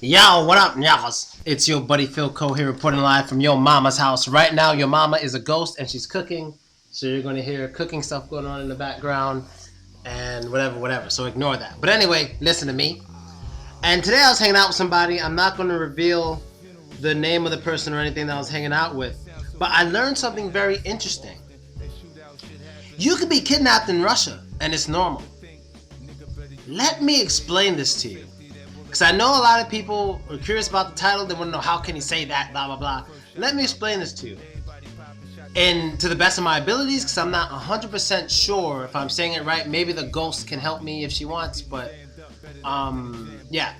Yo, what up, y'all? It's your buddy Philko here reporting live from your mama's house. Right now, your mama is a ghost and she's cooking. So you're going to hear cooking stuff going on in the background and whatever. So ignore that. But anyway, listen to me. And today I was hanging out with somebody. I'm not going to reveal the name of the person or anything that I was hanging out with. But I learned something very interesting. You could be kidnapped in Russia and it's normal. Let me explain this to you. Because I know a lot of people are curious about the title. They want to know, how can he say that, blah, blah, blah. Let me explain this to you. And to the best of my abilities, because I'm not 100% sure if I'm saying it right. Maybe the ghost can help me if she wants. But, yeah.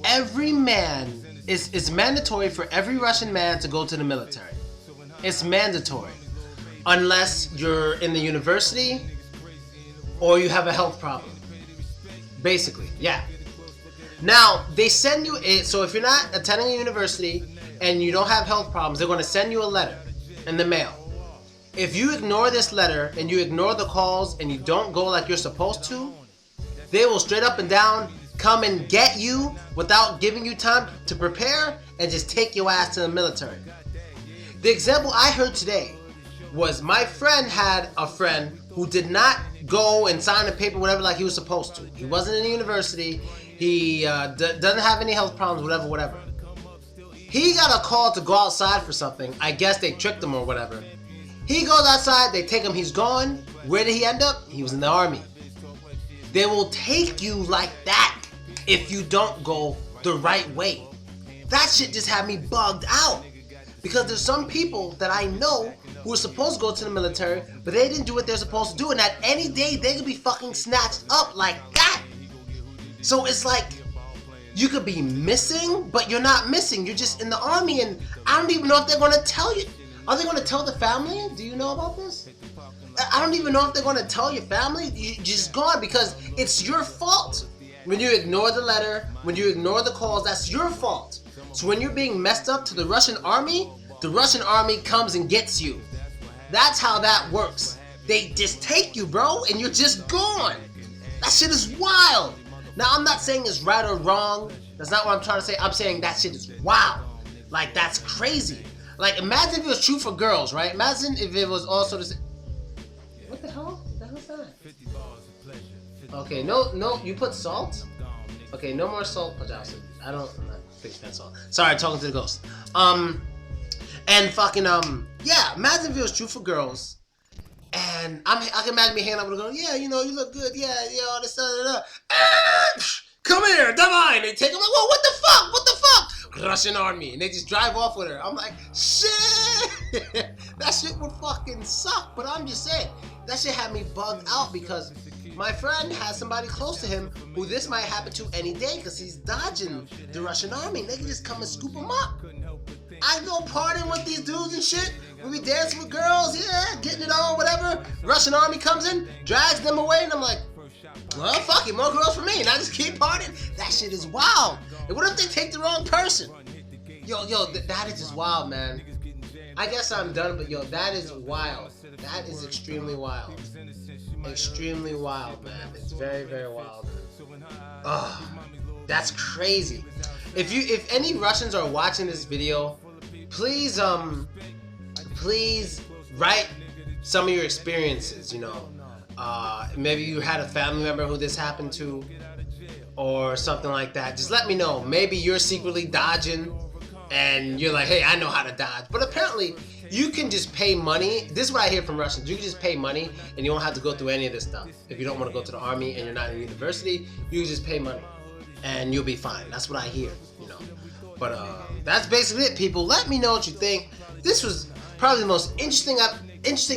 Every man, it's mandatory for every Russian man to go to the military. It's mandatory. Unless you're in the university or you have a health problem. Basically, yeah. Now, they send you, so if you're not attending a university and you don't have health problems, they're going to send you a letter in the mail. If you ignore this letter and you ignore the calls and you don't go like you're supposed to, they will straight up and down come and get you without giving you time to prepare and just take your ass to the military. The example I heard today was my friend had a friend who did not go and sign a paper, whatever, like he was supposed to. He wasn't in the university. He doesn't have any health problems, whatever. He got a call to go outside for something. I guess they tricked him or whatever. He goes outside, they take him, he's gone. Where did he end up? He was in the army. They will take you like that if you don't go the right way. That shit just had me bugged out. Because there's some people that I know who are supposed to go to the military, but they didn't do what they're supposed to do, and at any day they could be fucking snatched up like that. So it's like, you could be missing, but you're not missing. You're just in the army, and I don't even know if they're going to tell you. Are they going to tell the family? Do you know about this? I don't even know if they're going to tell your family. You're just gone because it's your fault. When you ignore the letter, when you ignore the calls, that's your fault. So when you're being messed up to the Russian army comes and gets you. That's how that works. They just take you, bro, and you're just gone. That shit is wild. Now, I'm not saying it's right or wrong. That's not what I'm trying to say. I'm saying that shit is wild. Like, that's crazy. Like, imagine if it was true for girls, right? Imagine if it was also the same. What the hell? What the hell is that? Okay, no, you put salt? Okay, no more salt, Pajasa. I'm not think that's all. Sorry, talking to the ghost. And fucking, yeah, imagine if it was true for girls. And I can imagine me hanging out with a girl. Yeah, you know, you look good. Yeah, all this stuff. Come here, Davai. They take him like, whoa, what the fuck? Russian army. And they just drive off with her. I'm like, shit. That shit would fucking suck. But I'm just saying, that shit had me bugged out because my friend has somebody close to him who this might happen to any day because he's dodging the Russian army. They can just come and scoop him up. I go partying with these dudes and shit. We be dancing with girls, yeah, getting it on, whatever. Russian army comes in, drags them away, and I'm like, well, fuck it, more girls for me. And I just keep partying. That shit is wild. And what if they take the wrong person? Yo, that is just wild, man. I guess I'm done, but yo, that is wild. That is extremely wild. Extremely wild, man. It's very, very wild. Ugh, that's crazy. If any Russians are watching this video, please write some of your experiences, you know. Maybe you had a family member who this happened to or something like that. Just let me know. Maybe you're secretly dodging and you're like, hey, I know how to dodge. But apparently you can just pay money. This is what I hear from Russians. You can just pay money and you don't have to go through any of this stuff. If you don't want to go to the army and you're not in university, you can just pay money and you'll be fine. That's what I hear, you know. But that's basically it, people. Let me know what you think. This was probably the most interesting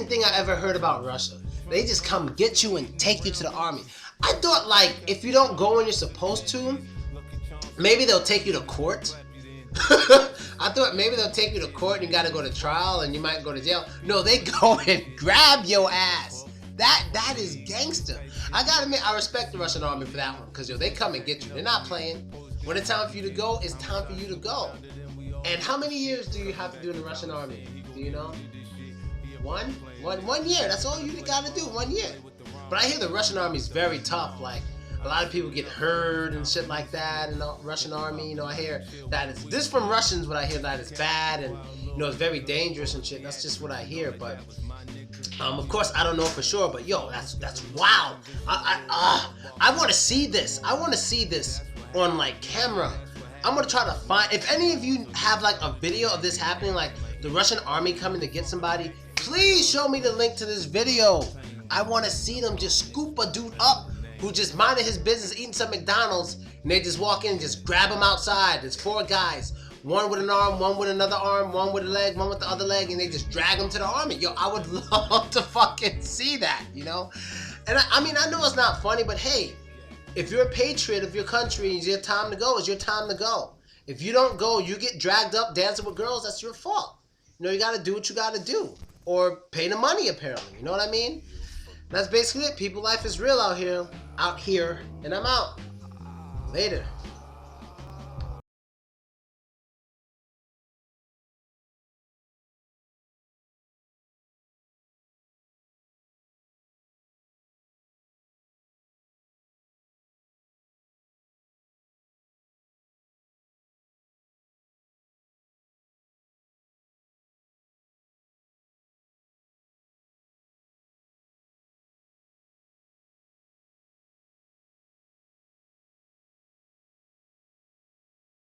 thing I ever heard about Russia. They just come get you and take you to the army. I thought, like, if you don't go when you're supposed to, maybe they'll take you to court. I thought maybe they'll take you to court and you gotta go to trial and you might go to jail. No, they go and grab your ass. That is gangster. I gotta admit, I respect the Russian army for that one, because yo, they come and get you. They're not playing. When it's time for you to go, it's time for you to go. And how many years do you have to do in the Russian army? Do you know? One year. That's all you gotta do. 1 year. But I hear the Russian army is very tough. Like, a lot of people get hurt and shit like that in the Russian army. You know, I hear that it's this from Russians, what I hear that it's bad and you know it's very dangerous and shit. That's just what I hear, but of course I don't know for sure. But yo, that's wild. I want to see this. I want to see this on like camera. I'm gonna try to find. If any of you have like a video of this happening, like the Russian army coming to get somebody, please show me the link to this video. I want to see them just scoop a dude up who just minded his business eating some McDonald's, and they just walk in and just grab him outside. There's 4 guys, one with an arm, one with another arm, one with a leg, one with the other leg, and they just drag him to the army. Yo, I would love to fucking see that, you know? And I mean, I know it's not funny, but hey, if you're a patriot of your country, it's your time to go. It's your time to go. If you don't go, you get dragged up dancing with girls, that's your fault. You know, you got to do what you got to do. Or pay the money, apparently. You know what I mean? That's basically it. People, life is real out here, and I'm out. Later.